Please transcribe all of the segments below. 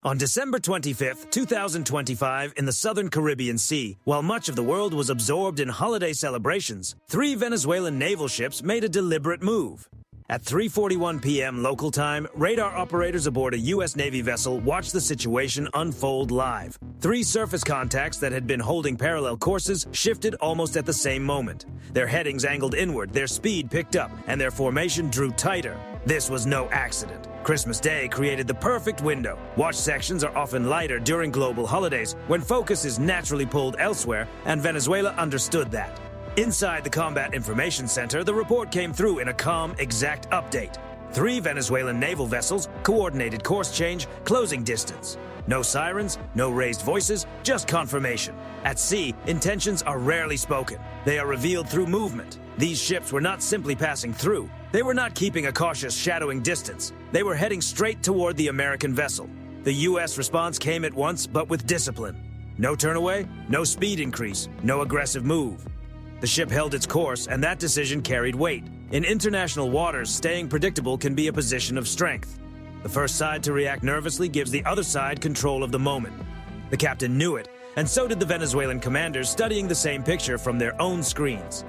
On December 25, 2025, in the southern Caribbean Sea, while much of the world was absorbed in holiday celebrations, 3 Venezuelan naval ships made a deliberate move. At 3:41 p.m. local time, radar operators aboard a U.S. Navy vessel watched the situation unfold live. 3 surface contacts that had been holding parallel courses shifted almost at the same moment. Their headings angled inward, their speed picked up, and their formation drew tighter. This was no accident. Christmas Day created the perfect window. Watch sections are often lighter during global holidays, when focus is naturally pulled elsewhere, and Venezuela understood that. Inside the Combat Information Center, the report came through in a calm, exact update. 3 Venezuelan naval vessels, coordinated course change, closing distance. No sirens, no raised voices, just confirmation. At sea, intentions are rarely spoken. They are revealed through movement. These ships were not simply passing through. They were not keeping a cautious shadowing distance. They were heading straight toward the American vessel. The U.S. response came at once, but with discipline. No turnaway, no speed increase, no aggressive move. The ship held its course, and that decision carried weight. In international waters, staying predictable can be a position of strength. The first side to react nervously gives the other side control of the moment. The captain knew it, and so did the Venezuelan commanders, studying the same picture from their own screens.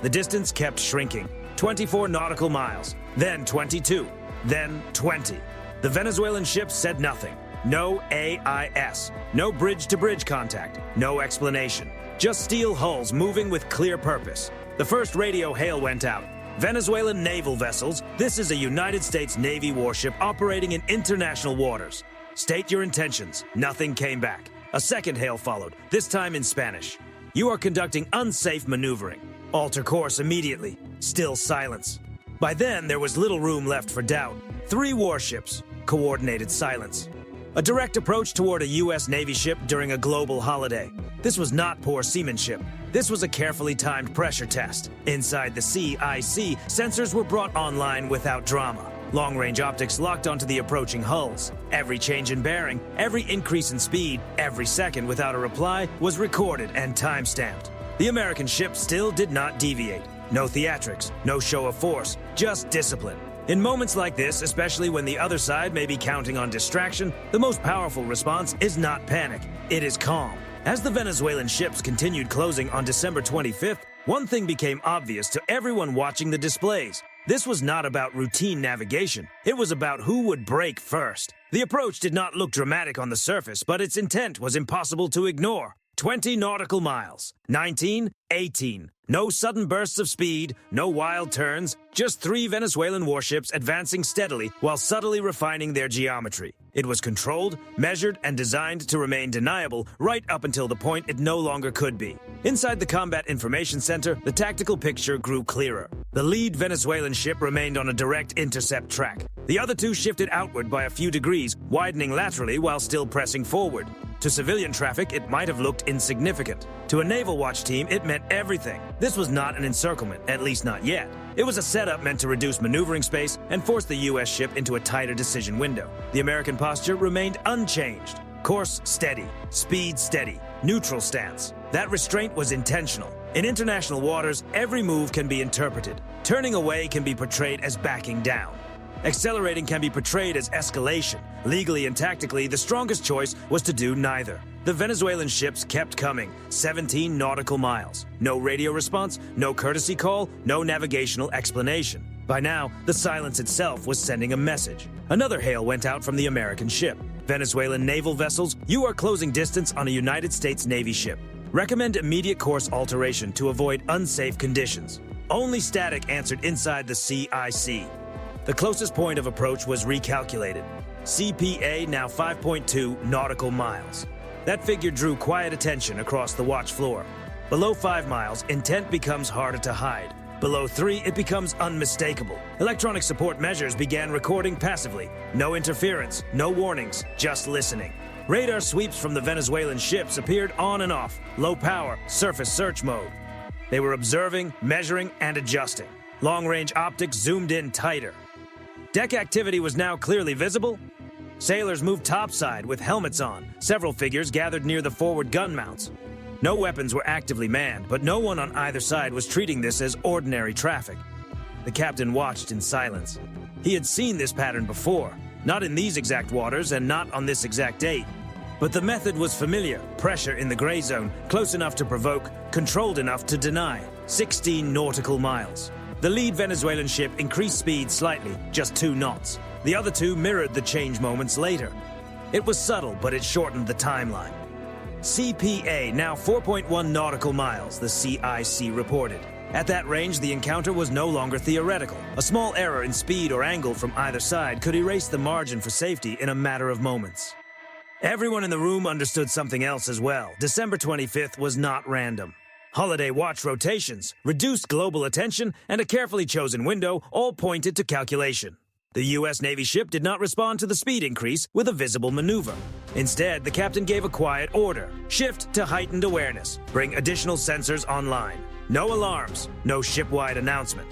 The distance kept shrinking. 24 nautical miles, then 22, then 20. The Venezuelan ships said nothing. No AIS, no bridge-to-bridge contact, no explanation. Just steel hulls moving with clear purpose. The first radio hail went out. Venezuelan naval vessels, this is a United States Navy warship operating in international waters. State your intentions. Nothing came back. A second hail followed, this time in Spanish. You are conducting unsafe maneuvering. Alter course immediately. Still silence. By then, there was little room left for doubt. 3 warships. Coordinated silence. A direct approach toward a U.S. Navy ship during a global holiday. This was not poor seamanship. This was a carefully timed pressure test. Inside the CIC, sensors were brought online without drama. Long-range optics locked onto the approaching hulls. Every change in bearing, every increase in speed, every second without a reply was recorded and time-stamped. The American ship still did not deviate. No theatrics, no show of force, just discipline. In moments like this, especially when the other side may be counting on distraction, the most powerful response is not panic, it is calm. As the Venezuelan ships continued closing on December 25th, one thing became obvious to everyone watching the displays. This was not about routine navigation, it was about who would break first. The approach did not look dramatic on the surface, but its intent was impossible to ignore. 20 nautical miles, 19, 18. No sudden bursts of speed, no wild turns, just 3 Venezuelan warships advancing steadily while subtly refining their geometry. It was controlled, measured, and designed to remain deniable right up until the point it no longer could be. Inside the Combat Information Center, the tactical picture grew clearer. The lead Venezuelan ship remained on a direct intercept track. The other 2 shifted outward by a few degrees, widening laterally while still pressing forward. To civilian traffic, it might have looked insignificant. To a naval watch team, it meant everything. This was not an encirclement, at least not yet. It was a setup meant to reduce maneuvering space and force the U.S. ship into a tighter decision window. The American posture remained unchanged. Course steady, speed steady, neutral stance. That restraint was intentional. In international waters, every move can be interpreted. Turning away can be portrayed as backing down. Accelerating can be portrayed as escalation. Legally and tactically, the strongest choice was to do neither. The Venezuelan ships kept coming, 17 nautical miles. No radio response, no courtesy call, no navigational explanation. By now, the silence itself was sending a message. Another hail went out from the American ship. Venezuelan naval vessels, you are closing distance on a United States Navy ship. Recommend immediate course alteration to avoid unsafe conditions. Only static answered inside the CIC. The closest point of approach was recalculated. CPA now 5.2 nautical miles. That figure drew quiet attention across the watch floor. Below 5 miles, intent becomes harder to hide. Below 3, it becomes unmistakable. Electronic support measures began recording passively. No interference, no warnings, just listening. Radar sweeps from the Venezuelan ships appeared on and off, low power, surface search mode. They were observing, measuring, and adjusting. Long-range optics zoomed in tighter. Deck activity was now clearly visible. Sailors moved topside with helmets on. Several figures gathered near the forward gun mounts. No weapons were actively manned, but no one on either side was treating this as ordinary traffic. The captain watched in silence. He had seen this pattern before. Not in these exact waters and not on this exact date. But the method was familiar. Pressure in the gray zone, close enough to provoke, controlled enough to deny. 16 nautical miles. The lead Venezuelan ship increased speed slightly, just 2 knots. The other two mirrored the change moments later. It was subtle, but it shortened the timeline. CPA, now 4.1 nautical miles, the CIC reported. At that range, the encounter was no longer theoretical. A small error in speed or angle from either side could erase the margin for safety in a matter of moments. Everyone in the room understood something else as well. December 25th was not random. Holiday watch rotations, reduced global attention, and a carefully chosen window all pointed to calculation. The U.S. Navy ship did not respond to the speed increase with a visible maneuver. Instead, the captain gave a quiet order. Shift to heightened awareness. Bring additional sensors online. No alarms, no ship-wide announcement.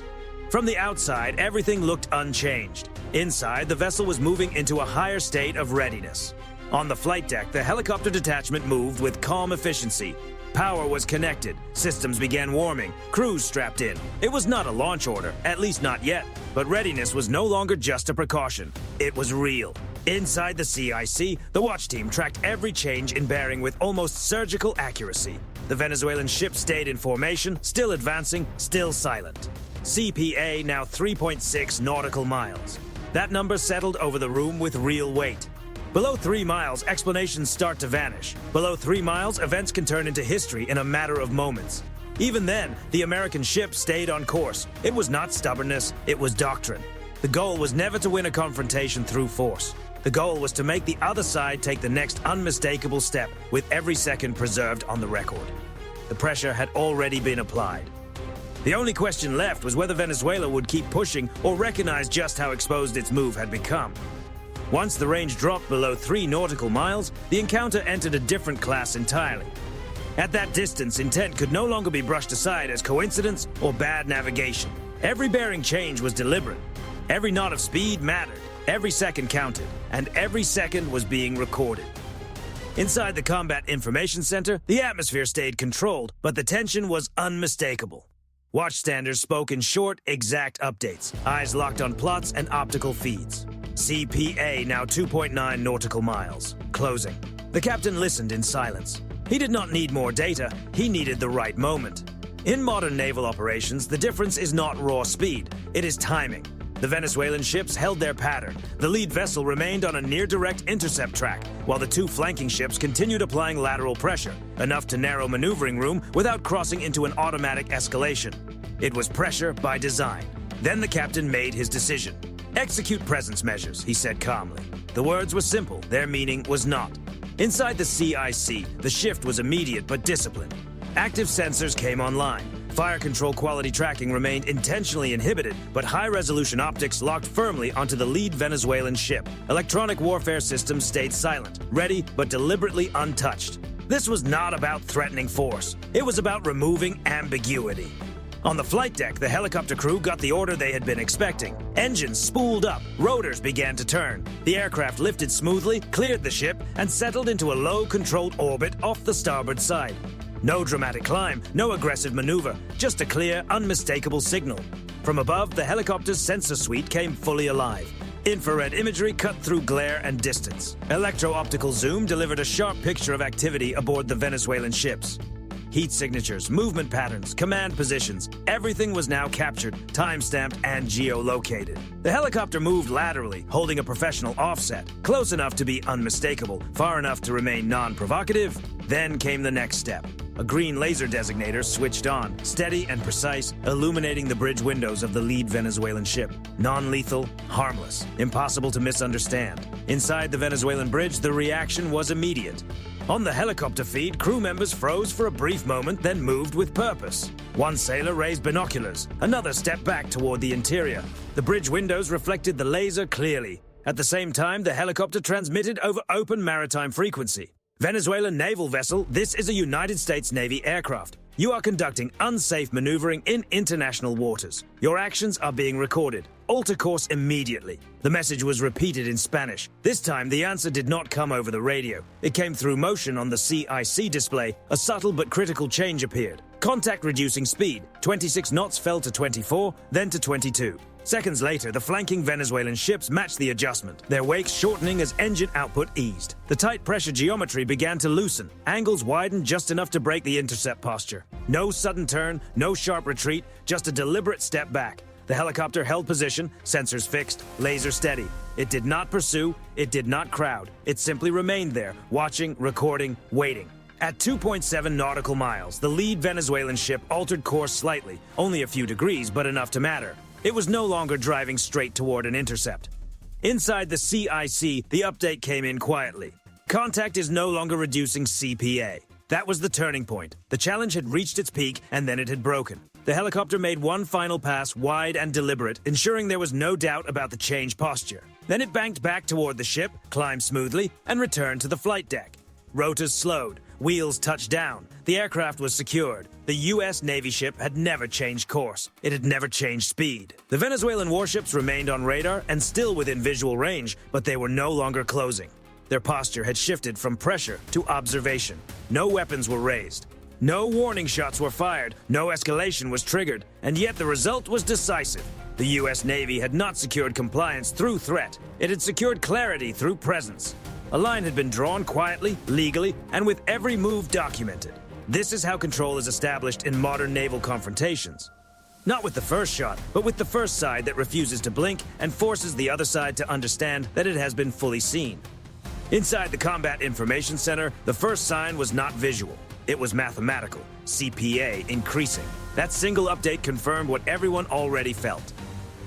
From the outside, everything looked unchanged. Inside, the vessel was moving into a higher state of readiness. On the flight deck, the helicopter detachment moved with calm efficiency. Power was connected, systems began warming, crews strapped in. It was not a launch order, at least not yet, but readiness was no longer just a precaution. It was real. Inside the CIC, the watch team tracked every change in bearing with almost surgical accuracy. The Venezuelan ship stayed in formation, still advancing, still silent. CPA now 3.6 nautical miles. That number settled over the room with real weight. Below 3 miles, explanations start to vanish. Below 3 miles, events can turn into history in a matter of moments. Even then, the American ship stayed on course. It was not stubbornness, it was doctrine. The goal was never to win a confrontation through force. The goal was to make the other side take the next unmistakable step, with every second preserved on the record. The pressure had already been applied. The only question left was whether Venezuela would keep pushing or recognize just how exposed its move had become. Once the range dropped below 3 nautical miles, the encounter entered a different class entirely. At that distance, intent could no longer be brushed aside as coincidence or bad navigation. Every bearing change was deliberate. Every knot of speed mattered. Every second counted, and every second was being recorded. Inside the Combat Information Center, the atmosphere stayed controlled, but the tension was unmistakable. Watchstanders spoke in short, exact updates, eyes locked on plots and optical feeds. CPA now 2.9 nautical miles. Closing. The captain listened in silence. He did not need more data, he needed the right moment. In modern naval operations, the difference is not raw speed, it is timing. The Venezuelan ships held their pattern. The lead vessel remained on a near-direct intercept track, while the 2 flanking ships continued applying lateral pressure, enough to narrow maneuvering room without crossing into an automatic escalation. It was pressure by design. Then the captain made his decision. Execute presence measures, he said calmly. The words were simple, their meaning was not. Inside the CIC, the shift was immediate but disciplined. Active sensors came online. Fire control quality tracking remained intentionally inhibited, but high-resolution optics locked firmly onto the lead Venezuelan ship. Electronic warfare systems stayed silent, ready but deliberately untouched. This was not about threatening force. It was about removing ambiguity. On the flight deck, the helicopter crew got the order they had been expecting. Engines spooled up, rotors began to turn. The aircraft lifted smoothly, cleared the ship, and settled into a low-controlled orbit off the starboard side. No dramatic climb, no aggressive maneuver, just a clear, unmistakable signal. From above, the helicopter's sensor suite came fully alive. Infrared imagery cut through glare and distance. Electro-optical zoom delivered a sharp picture of activity aboard the Venezuelan ships. Heat signatures, movement patterns, command positions, everything was now captured, time-stamped, and geolocated. The helicopter moved laterally, holding a professional offset, close enough to be unmistakable, far enough to remain non-provocative. Then came the next step. A green laser designator switched on, steady and precise, illuminating the bridge windows of the lead Venezuelan ship. Non-lethal, harmless, impossible to misunderstand. Inside the Venezuelan bridge, the reaction was immediate. On the helicopter feed, crew members froze for a brief moment, then moved with purpose. One sailor raised binoculars, another stepped back toward the interior. The bridge windows reflected the laser clearly. At the same time, the helicopter transmitted over open maritime frequency. Venezuelan naval vessel, this is a United States Navy aircraft. You are conducting unsafe maneuvering in international waters. Your actions are being recorded. Alter course immediately. The message was repeated in Spanish. This time, the answer did not come over the radio. It came through motion on the CIC display. A subtle but critical change appeared. Contact reducing speed. 26 knots fell to 24, then to 22. Seconds later, the flanking Venezuelan ships matched the adjustment, their wakes shortening as engine output eased. The tight pressure geometry began to loosen. Angles widened just enough to break the intercept posture. No sudden turn, no sharp retreat, just a deliberate step back. The helicopter held position, sensors fixed, laser steady. It did not pursue, it did not crowd. It simply remained there, watching, recording, waiting. At 2.7 nautical miles, the lead Venezuelan ship altered course slightly, only a few degrees, but enough to matter. It was no longer driving straight toward an intercept. Inside the CIC, the update came in quietly. Contact is no longer reducing CPA. That was the turning point. The challenge had reached its peak, and then it had broken. The helicopter made one final pass, wide and deliberate, ensuring there was no doubt about the change posture. Then it banked back toward the ship, climbed smoothly, and returned to the flight deck. Rotors slowed. Wheels touched down. The aircraft was secured. The U.S. Navy ship had never changed course. It had never changed speed. The Venezuelan warships remained on radar and still within visual range, but they were no longer closing. Their posture had shifted from pressure to observation. No weapons were raised. No warning shots were fired. No escalation was triggered. And yet the result was decisive. The U.S. Navy had not secured compliance through threat. It had secured clarity through presence. A line had been drawn quietly, legally, and with every move documented. This is how control is established in modern naval confrontations. Not with the first shot, but with the first side that refuses to blink and forces the other side to understand that it has been fully seen. Inside the Combat Information Center, the first sign was not visual. It was mathematical, CPA increasing. That single update confirmed what everyone already felt.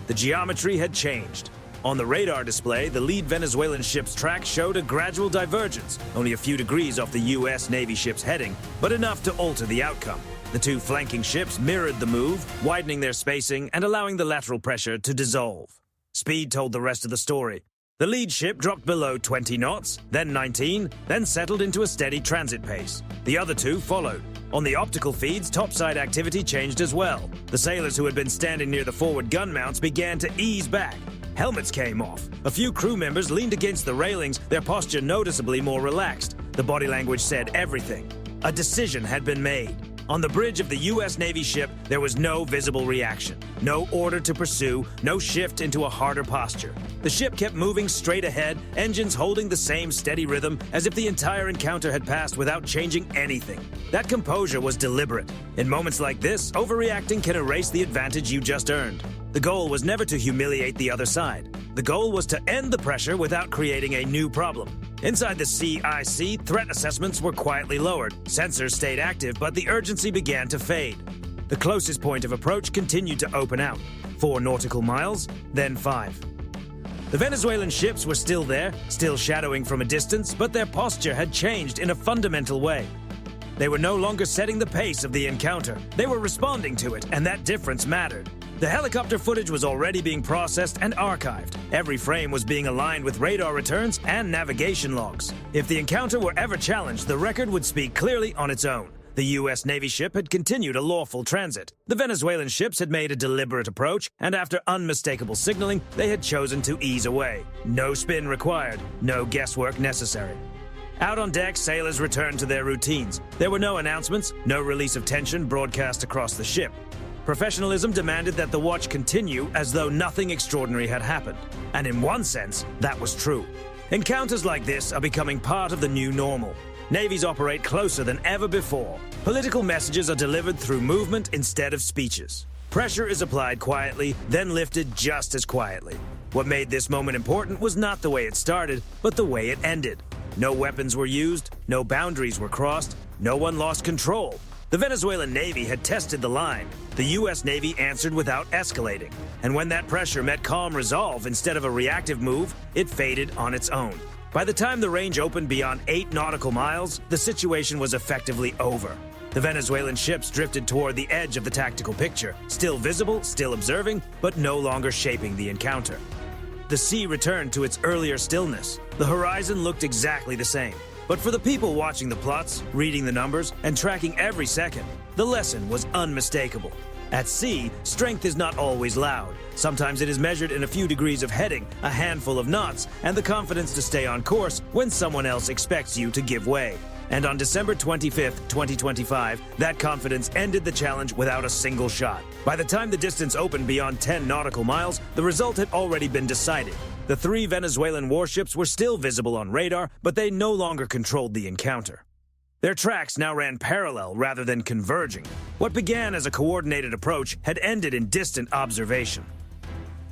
The geometry had changed. On the radar display, the lead Venezuelan ship's track showed a gradual divergence, only a few degrees off the U.S. Navy ship's heading, but enough to alter the outcome. The two flanking ships mirrored the move, widening their spacing and allowing the lateral pressure to dissolve. Speed told the rest of the story. The lead ship dropped below 20 knots, then 19, then settled into a steady transit pace. The other two followed. On the optical feeds, topside activity changed as well. The sailors who had been standing near the forward gun mounts began to ease back. Helmets came off. A few crew members leaned against the railings, their posture noticeably more relaxed. The body language said everything. A decision had been made. On the bridge of the U.S. Navy ship, there was no visible reaction. No order to pursue, no shift into a harder posture. The ship kept moving straight ahead, engines holding the same steady rhythm, as if the entire encounter had passed without changing anything. That composure was deliberate. In moments like this, overreacting can erase the advantage you just earned. The goal was never to humiliate the other side. The goal was to end the pressure without creating a new problem. Inside the CIC, threat assessments were quietly lowered. Sensors stayed active, but the urgency began to fade. The closest point of approach continued to open out. 4 nautical miles, then 5. The Venezuelan ships were still there, still shadowing from a distance, but their posture had changed in a fundamental way. They were no longer setting the pace of the encounter. They were responding to it, and that difference mattered. The helicopter footage was already being processed and archived. Every frame was being aligned with radar returns and navigation logs. If the encounter were ever challenged, the record would speak clearly on its own. The U.S. Navy ship had continued a lawful transit. The Venezuelan ships had made a deliberate approach, and after unmistakable signaling, they had chosen to ease away. No spin required, no guesswork necessary. Out on deck, sailors returned to their routines. There were no announcements, no release of tension broadcast across the ship. Professionalism demanded that the watch continue as though nothing extraordinary had happened. And in one sense, that was true. Encounters like this are becoming part of the new normal. Navies operate closer than ever before. Political messages are delivered through movement instead of speeches. Pressure is applied quietly, then lifted just as quietly. What made this moment important was not the way it started, but the way it ended. No weapons were used, no boundaries were crossed, no one lost control. The Venezuelan Navy had tested the line. The U.S. Navy answered without escalating. And when that pressure met calm resolve instead of a reactive move, it faded on its own. By the time the range opened beyond 8 nautical miles, the situation was effectively over. The Venezuelan ships drifted toward the edge of the tactical picture, still visible, still observing, but no longer shaping the encounter. The sea returned to its earlier stillness. The horizon looked exactly the same. But for the people watching the plots, reading the numbers, and tracking every second, the lesson was unmistakable. At sea, strength is not always loud. Sometimes it is measured in a few degrees of heading, a handful of knots, and the confidence to stay on course when someone else expects you to give way. And on December 25th, 2025, that confidence ended the challenge without a single shot. By the time the distance opened beyond 10 nautical miles, the result had already been decided. The 3 Venezuelan warships were still visible on radar, but they no longer controlled the encounter. Their tracks now ran parallel rather than converging. What began as a coordinated approach had ended in distant observation.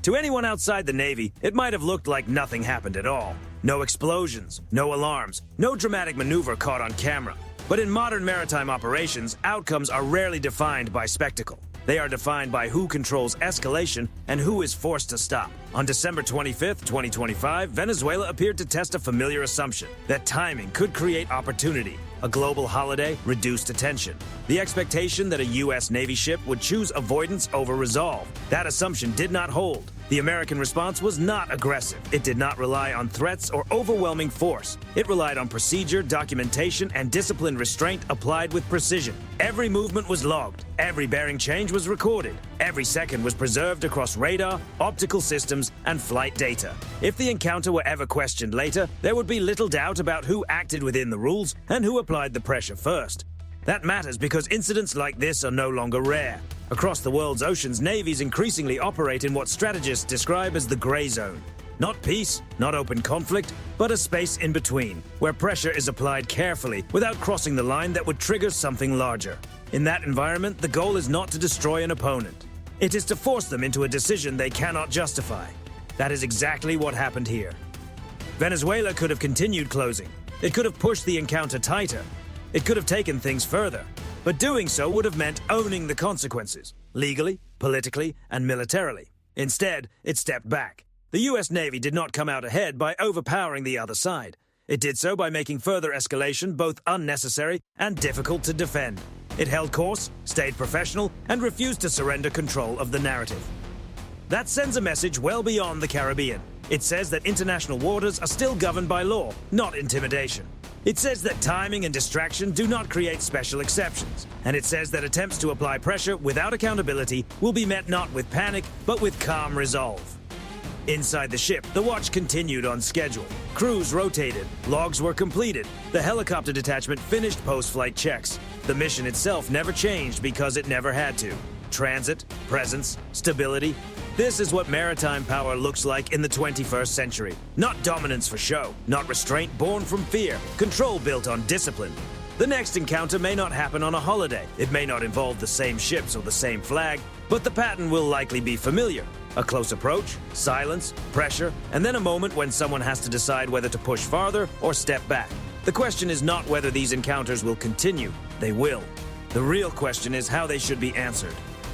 To anyone outside the Navy, it might have looked like nothing happened at all. No explosions, no alarms, no dramatic maneuver caught on camera. But in modern maritime operations, outcomes are rarely defined by spectacle. They are defined by who controls escalation and who is forced to stop. On December 25th, 2025, Venezuela appeared to test a familiar assumption that timing could create opportunity. A global holiday reduced attention. The expectation that a U.S. Navy ship would choose avoidance over resolve. That assumption did not hold. The American response was not aggressive. It did not rely on threats or overwhelming force. It relied on procedure, documentation, and disciplined restraint applied with precision. Every movement was logged. Every bearing change was recorded. Every second was preserved across radar, optical systems, and flight data. If the encounter were ever questioned later, there would be little doubt about who acted within the rules and who applied the pressure first. That matters because incidents like this are no longer rare. Across the world's oceans, navies increasingly operate in what strategists describe as the gray zone. Not peace, not open conflict, but a space in between, where pressure is applied carefully without crossing the line that would trigger something larger. In that environment, the goal is not to destroy an opponent. It is to force them into a decision they cannot justify. That is exactly what happened here. Venezuela could have continued closing. It could have pushed the encounter tighter. It could have taken things further. But doing so would have meant owning the consequences, legally, politically, and militarily. Instead, it stepped back. The U.S. Navy did not come out ahead by overpowering the other side. It did so by making further escalation both unnecessary and difficult to defend. It held course, stayed professional, and refused to surrender control of the narrative. That sends a message well beyond the Caribbean. It says that international waters are still governed by law, not intimidation. It says that timing and distraction do not create special exceptions. And it says that attempts to apply pressure without accountability will be met not with panic, but with calm resolve. Inside the ship, the watch continued on schedule. Crews rotated, logs were completed, the helicopter detachment finished post-flight checks. The mission itself never changed because it never had to. Transit, presence, stability. This is what maritime power looks like in the 21st century. Not dominance for show, not restraint born from fear, control built on discipline. The next encounter may not happen on a holiday. It may not involve the same ships or the same flag, but the pattern will likely be familiar. A close approach, silence, pressure, and then a moment when someone has to decide whether to push farther or step back. The question is not whether these encounters will continue. They will. The real question is how they should be answered.